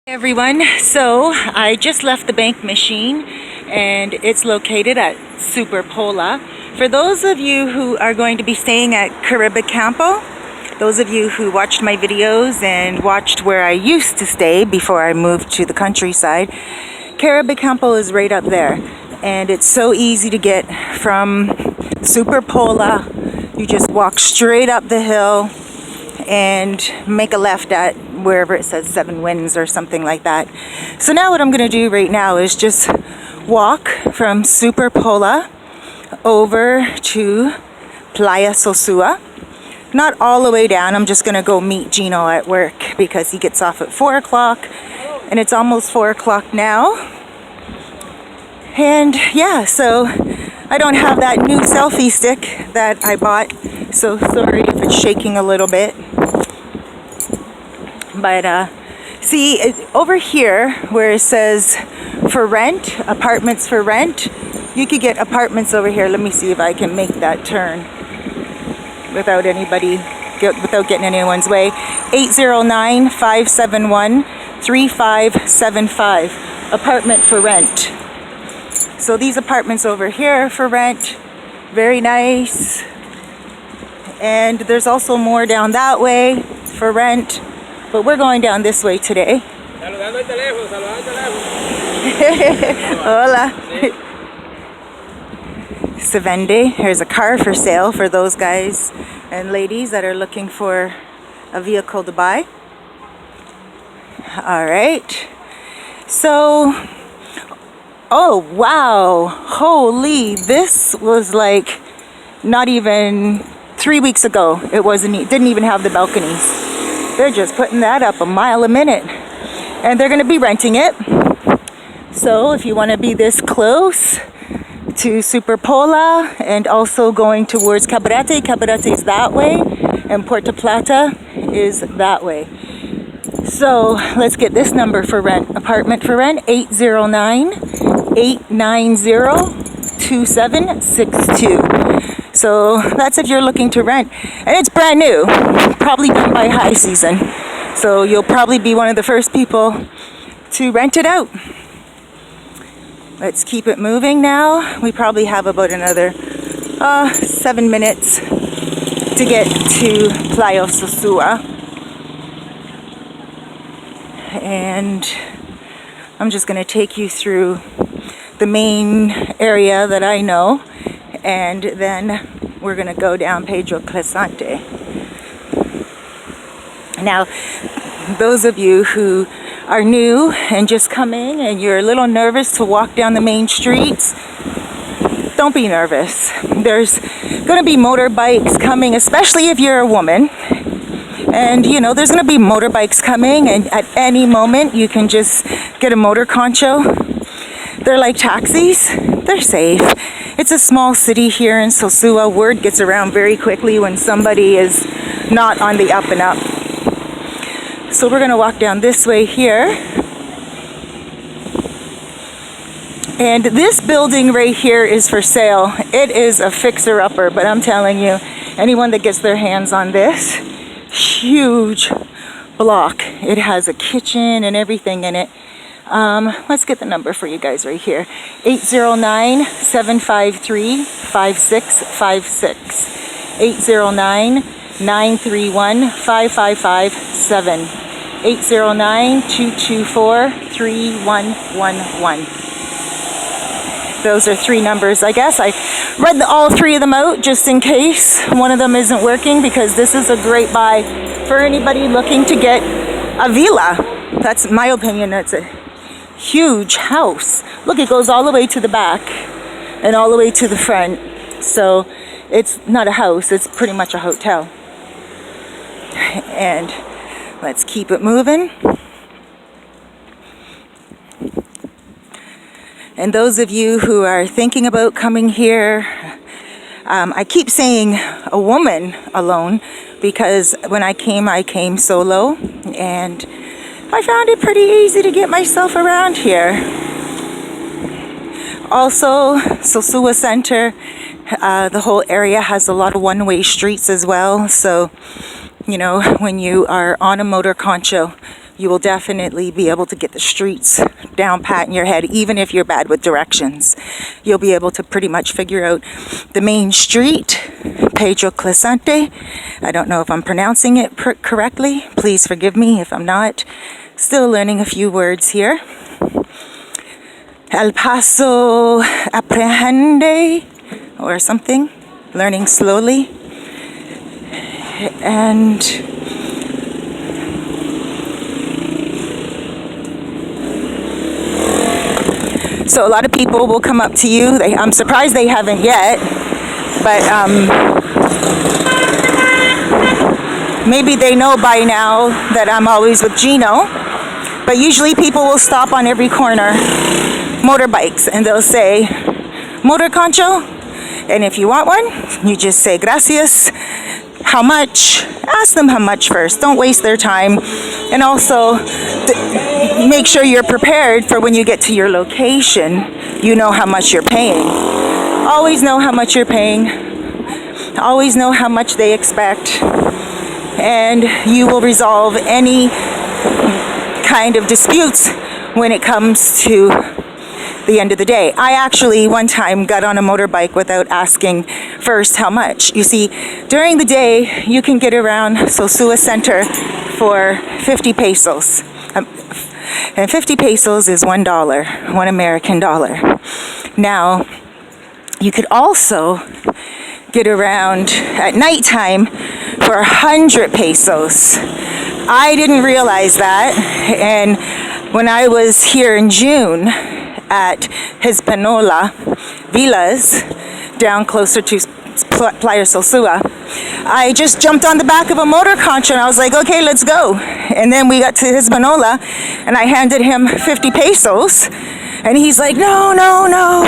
Everyone, so I just left the bank machine and it's located at Super Pola. For those of you who are going to be staying at Campo, those of you who watched my videos and watched where I used to stay before I moved to the countryside, Campo is right up there, and it's so easy to get from Super Pola. You just walk straight up the hill and make a left at wherever it says Seven Winds or something like that. So now what I'm going to do right now is just walk from Super Pola over to Plays Sosua. Not all the way down. I'm just going to go meet Gino at work because he gets off at 4 o'clock and it's almost 4 o'clock now. And yeah, so I don't have that new selfie stick that I bought, so sorry if it's shaking a little bit. But see, over here where it says for rent, apartments for rent, you could get apartments over here. Let me see if I can make that turn without getting in anyone's way. 809-571-3575, apartment for rent. So these apartments over here for rent, very nice. And there's also more down that way for rent. But we're going down this way today. Hola. Se vende. Here's a car for sale for those guys and ladies that are looking for a vehicle to buy. All right. So, oh wow, holy! This was like not even 3 weeks ago. It didn't even have the balconies. They're just putting that up a mile a minute, and they're going to be renting it. So if you want to be this close to Super Pola and also going towards Cabarete is that way, and Puerta Plata is that way. So let's get this number for rent. Apartment for rent, 809-890-2762. So that's if you're looking to rent, and it's brand new, probably done by high season, so you'll probably be one of the first people to rent it out. Let's keep it moving now. We probably have about another 7 minutes to get to Plays Sosua, and I'm just going to take you through the main area that I know, and then we're going to go down Pedro Croissant. Now, those of you who are new and just coming and you're a little nervous to walk down the main streets, don't be nervous. There's going to be motorbikes coming, especially if you're a woman. And you know, there's going to be motorbikes coming, and at any moment you can just get a motor concho. They're like taxis. They're safe. It's a small city here in Sosua. Word gets around very quickly when somebody is not on the up and up. So we're going to walk down this way here. And this building right here is for sale. It is a fixer-upper, but I'm telling you, anyone that gets their hands on this huge block, it has a kitchen and everything in it. Let's get the number for you guys right here. 809-753-5656. 809-931-5557. 809-224-3111. Those are 3 numbers. I guess I read all 3 of them out just in case one of them isn't working, because this is a great buy for anybody looking to get a villa. That's my opinion. It's a huge house. Look, it goes all the way to the back and all the way to the front. So it's not a house, it's pretty much a hotel. And let's keep it moving. And those of you who are thinking about coming here, I keep saying a woman alone, because when I came solo, and I found it pretty easy to get myself around here. Also, Sosua Center, the whole area has a lot of one-way streets as well. So, you know, when you are on a motor concho, you will definitely be able to get the streets down pat in your head. Even if you're bad with directions, you'll be able to pretty much figure out the main street, Pedro Croissant. I don't know if I'm pronouncing it correctly. Please forgive me if I'm not. Still learning a few words here. El Paso Aprehende or something. Learning slowly. And so a lot of people will come up to you. I'm surprised they haven't yet, but maybe they know by now that I'm always with Gino. But usually people will stop on every corner, motorbikes, and they'll say, "Motor concho?" And if you want one, you just say gracias. How much? Ask them how much first. Don't waste their time. And also make sure you're prepared for when you get to your location, you know how much you're paying. Always know how much you're paying. Always know how much they expect. And you will resolve any kind of disputes when it comes to the end of the day. I actually one time got on a motorbike without asking first how much. You see, during the day you can get around Sosua Center for 50 pesos. And 50 pesos is $1, $1 American dollar. Now, you could also get around at nighttime for 100 pesos. I didn't realize that, and when I was here in June at Hispaniola Villas, down closer to Plays Sosua, I just jumped on the back of a motor concho and I was like, okay, let's go. And then we got to Hispaniola and I handed him 50 pesos and he's like, no, no, no.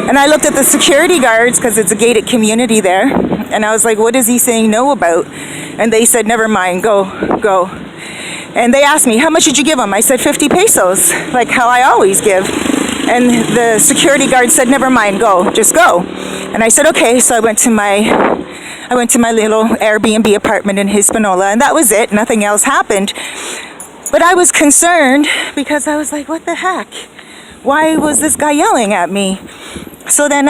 And I looked at the security guards because it's a gated community there, and I was like, what is he saying no about? And they said, never mind, go. And they asked me, how much did you give him? I said 50 pesos, like how I always give. And the security guard said, never mind, go, just go. And I said, okay. So I went to my little Airbnb apartment in Hispaniola, and that was it. Nothing else happened. But I was concerned because I was like, what the heck? Why was this guy yelling at me? So then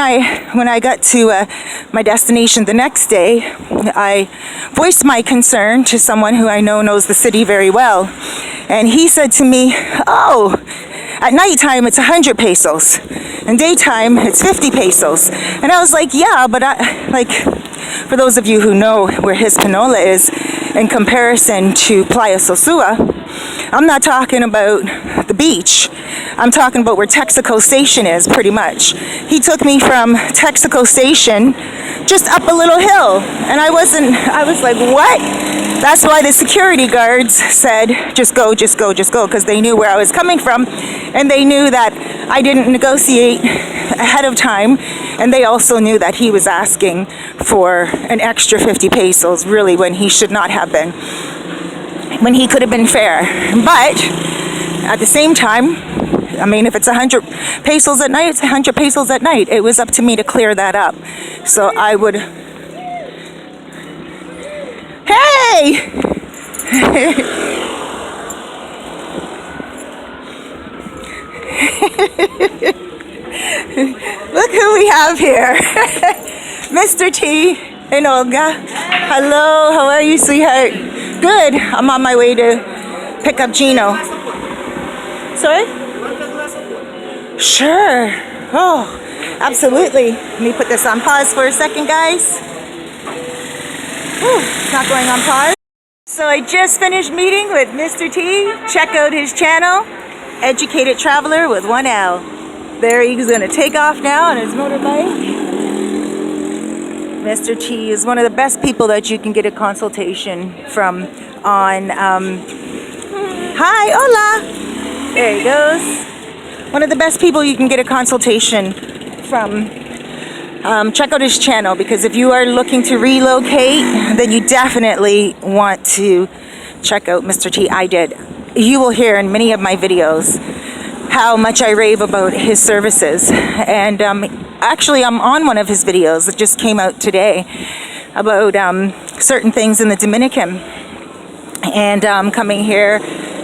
when I got to my destination the next day, I voiced my concern to someone who I know knows the city very well. And he said to me, oh, at nighttime it's 100 pesos. In daytime it's 50 pesos. And I was like, yeah, but for those of you who know where Hispaniola is, in comparison to Playa Sosua, I'm not talking about the beach. I'm talking about where Texaco Station is, pretty much. He took me from Texaco Station just up a little hill. And I was like, what? That's why the security guards said, just go, because they knew where I was coming from. And they knew that I didn't negotiate ahead of time. And they also knew that he was asking for an extra 50 pesos, really, when he should not have been. When he could have been fair. But at the same time, I mean, if it's 100 pesos at night, it's 100 pesos at night. It was up to me to clear that up. So I would... Hey! Look who we have here. Mr. T and Olga. Hello, how are you, sweetheart? Good. I'm on my way to pick up Gino. Sorry? Sure. Oh, absolutely. Let me put this on pause for a second, guys. It's not going on pause. So I just finished meeting with Mr. T. Check out his channel, Educated Traveler with 1 L. There he's going to take off now on his motorbike. Mr. T is one of the best people that you can get a consultation from on, hi, hola. There he goes. One of the best people you can get a consultation from. Check out his channel, because if you are looking to relocate, then you definitely want to check out Mr. T. I did. You will hear in many of my videos how much I rave about his services. And actually, I'm on one of his videos that just came out today about certain things in the Dominican. And coming here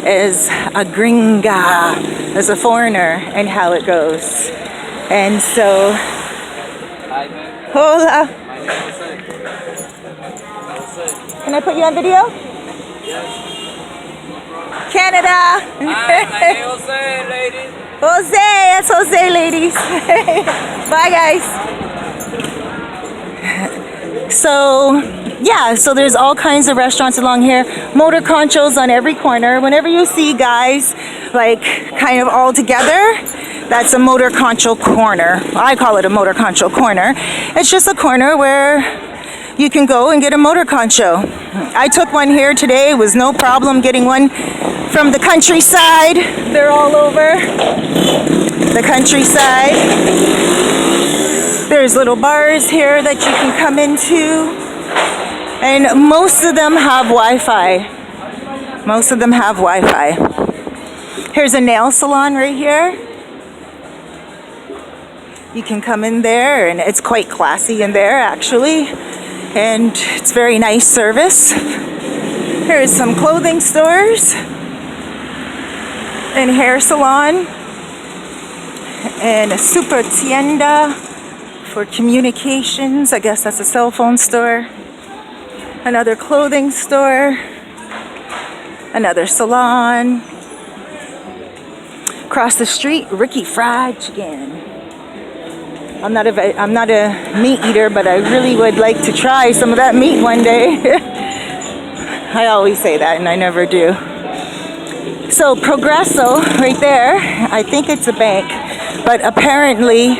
as a gringa, as a foreigner, and how it goes. And so, hola. Can I put you on video? Canada. Hi, my name is Jose, ladies. Jose, that's Jose, ladies. Bye, guys. So, yeah, so there's all kinds of restaurants along here. Motor conchos on every corner. Whenever you see guys, like, kind of all together, that's a motor concho corner. I call it a motor concho corner. It's just a corner where you can go and get a motor concho. I took one here today. It was no problem getting one from the countryside. They're all over the countryside. There's little bars here that you can come into. And most of them have Wi-Fi. Most of them have Wi-Fi. Here's a nail salon right here. You can come in there, and it's quite classy in there, actually. And it's very nice service. Here's some clothing stores and hair salon and a Super Tienda for communications. I guess that's a cell phone store. Another clothing store. Another salon. Across the street, Ricky Fried Chicken. I'm not a meat eater, but I really would like to try some of that meat one day. I always say that, and I never do. So Progreso, right there, I think it's a bank, but apparently,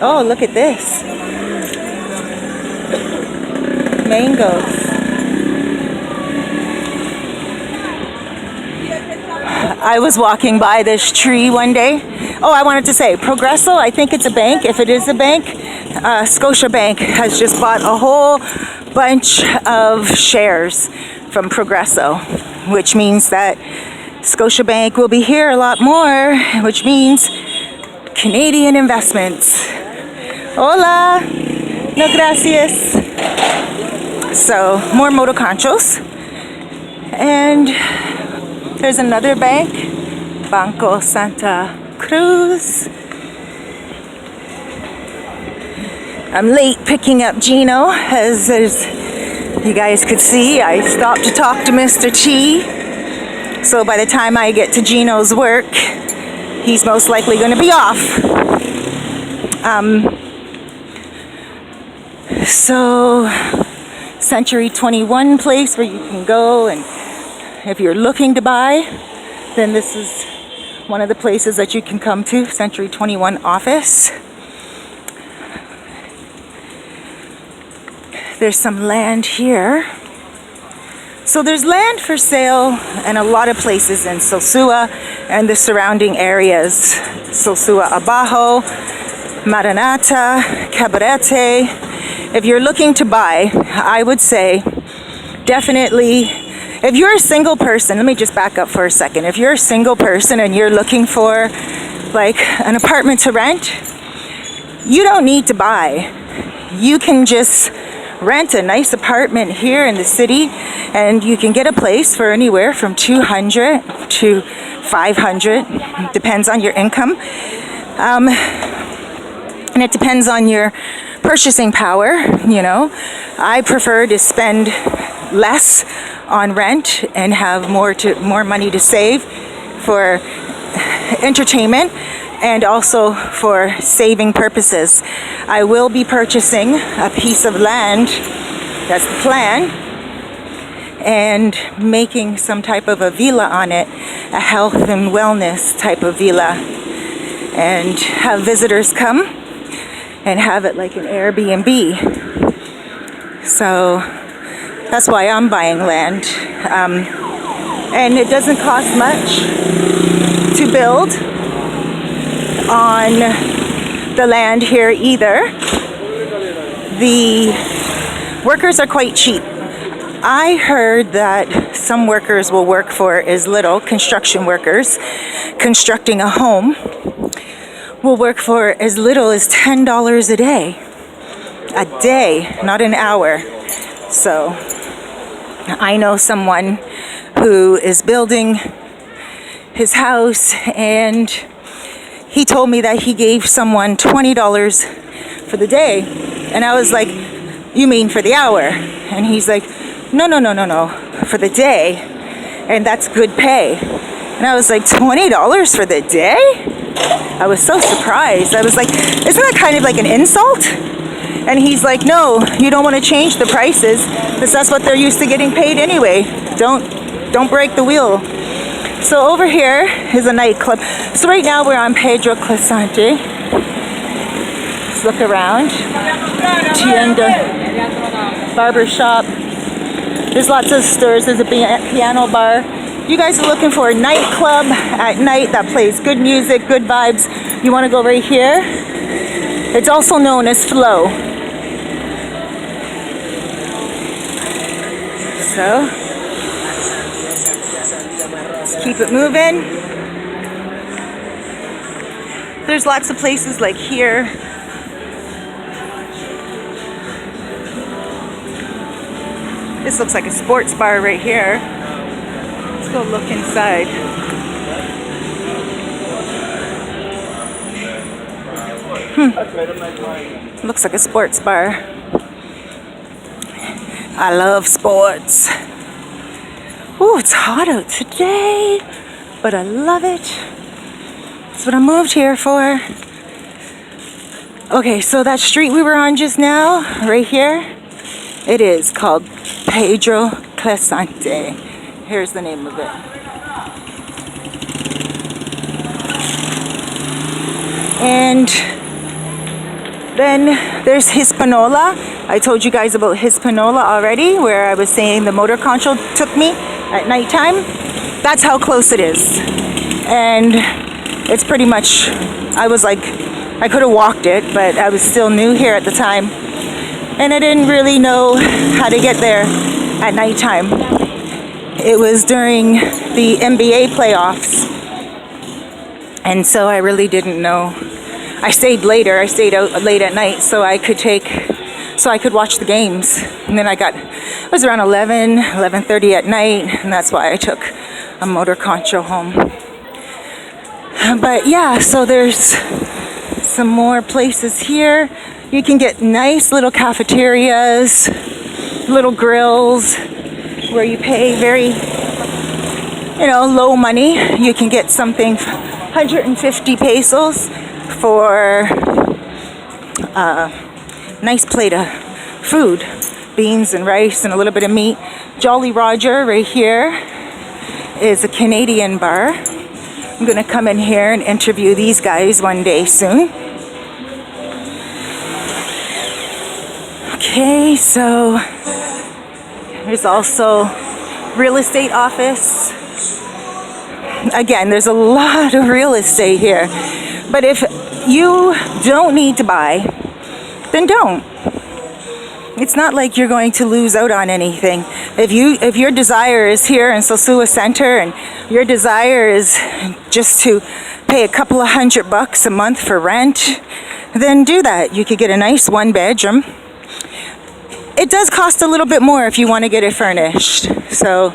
oh, look at this. Mangoes. I was walking by this tree one day. Oh, I wanted to say, Progreso, I think it's a bank. If it is a bank, Scotiabank has just bought a whole bunch of shares from Progreso, which means that Scotiabank will be here a lot more, which means Canadian investments. Hola, no gracias. So, more moto conchos. And there's another bank, Banco Santa Cruz. I'm late picking up Gino, as you guys could see. I stopped to talk to Mr. Chi. So by the time I get to Gino's work, he's most likely going to be off. So, Century 21 place where you can go, and if you're looking to buy, then this is one of the places that you can come to, Century 21 office. There's some land here. So there's land for sale in a lot of places in Sosua and the surrounding areas. Sosua Abajo, Maranata, Cabarete. If you're looking to buy, I would say definitely, if you're a single person, let me just back up for a second. If you're a single person and you're looking for like an apartment to rent, you don't need to buy. You can just rent a nice apartment here in the city, and you can get a place for anywhere from $200 to $500. Depends on your income. And it depends on your purchasing power, you know. I prefer to spend less on rent and have more money to save for entertainment and also for saving purposes. I will be purchasing a piece of land, that's the plan, and making some type of a villa on it, a health and wellness type of villa, and have visitors come and have it like an Airbnb. So that's why I'm buying land. And it doesn't cost much to build on the land here either. The workers are quite cheap. I heard that some workers will work for as little, construction workers, constructing a home, will work for as little as $10 a day, not an hour. So I know someone who is building his house, and he told me that he gave someone $20 for the day. And I was like, you mean for the hour? And he's like, no, for the day. And that's good pay. And I was like, $20 for the day? I was so surprised. I was like, isn't that kind of like an insult? And he's like, no, you don't want to change the prices because that's what they're used to getting paid anyway. Don't break the wheel. So over here is a nightclub. So right now we're on Pedro Croissant. Let's look around. Tienda, barber shop. There's lots of stores. There's a piano bar. You guys are looking for a nightclub at night that plays good music, good vibes. You want to go right here. It's also known as Flow. So let's keep it moving. There's lots of places like here. This looks like a sports bar right here. Let's go look inside. Looks like a sports bar. I love sports. Ooh, it's hot out today, but I love it. That's what I moved here for. Okay, so that street we were on just now, right here, it is called Pedro Croissant. Here's the name of it. And then there's Hispaniola. I told you guys about Hispaniola already, where I was saying the motor concho took me at nighttime. That's how close it is. And it's pretty much, I was like, I could have walked it, but I was still new here at the time. And I didn't really know how to get there at nighttime. It was during the NBA playoffs. And so I really didn't know. I stayed later. I stayed out late at night so I could watch the games. And then it was around 11:30 at night, and that's why I took a motor concho home. But yeah, so there's some more places here. You can get nice little cafeterias, little grills where you pay very, low money. You can get something 150 pesos for a nice plate of food, beans and rice and a little bit of meat. Jolly Roger right here is a Canadian bar. I'm gonna come in here and interview these guys one day soon. Okay, so there's also real estate office. Again, there's a lot of real estate here. But if you don't need to buy, then don't. It's not like you're going to lose out on anything. If your desire is here in Sosua Center and your desire is just to pay a couple of $100 a month for rent, then do that. You could get a nice one bedroom. It does cost a little bit more if you want to get it furnished. So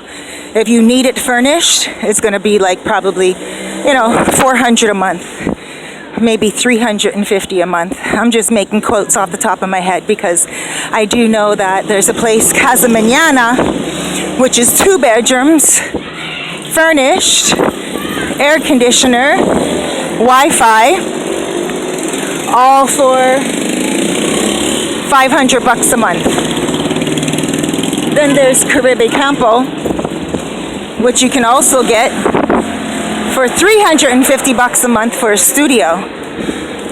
if you need it furnished, it's going to be like probably, $400 a month. Maybe $350 a month. I'm just making quotes off the top of my head because I do know that there's a place, Casa Manana, which is 2 bedrooms, furnished, air conditioner, Wi-Fi, all for $500 a month. Then there's Caribe Campo, which you can also get for $350 a month for a studio.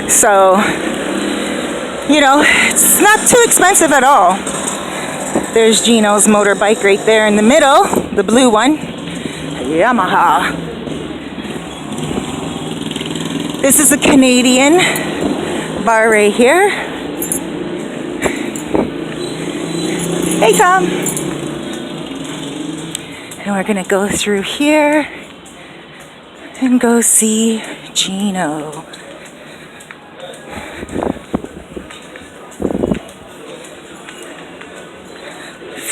So, it's not too expensive at all. There's Gino's motorbike right there in the middle, the blue one, Yamaha. This is a Canadian bar right here. Hey, Tom. And we're gonna go through here and go see Gino.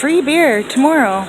free beer tomorrow.